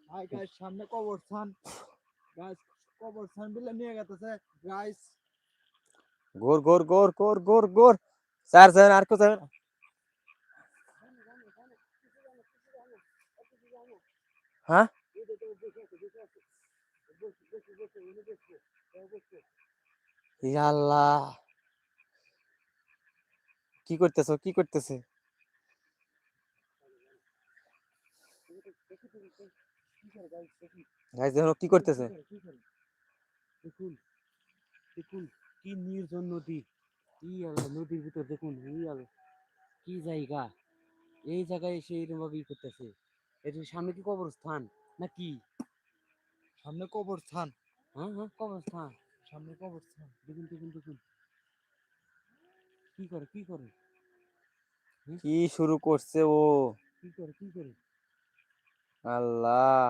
Hi guys, সামনে কবরস্থান। Guys, কবরস্থান বিলে নিয়ে গেছে গাইস। গোর গোর গোর গোর গোর গোর স্যার স্যার আর কোথায় হ্যাঁ ইয়া আল্লাহ কি করতেছো কি করতেছে গাইস দেখো কি করতেছে দেখুন দেখুন কি নির্জন নদী। কি আল্লাহ, নদীর ভিতর দেখুন, এই আল্লাহ কি জায়গা। এই জায়গায় এসে এরকম ভাবে করতেছে। এটির সামনে কি কবরস্থান নাকি? সামনে কবরস্থান। হ্যাঁ হ্যাঁ, কবরস্থান। সামনে কবরস্থান। দেখুন দেখুন দেখুন কি করে কি করে কি শুরু করছে ও কি করে কি করে। আল্লাহ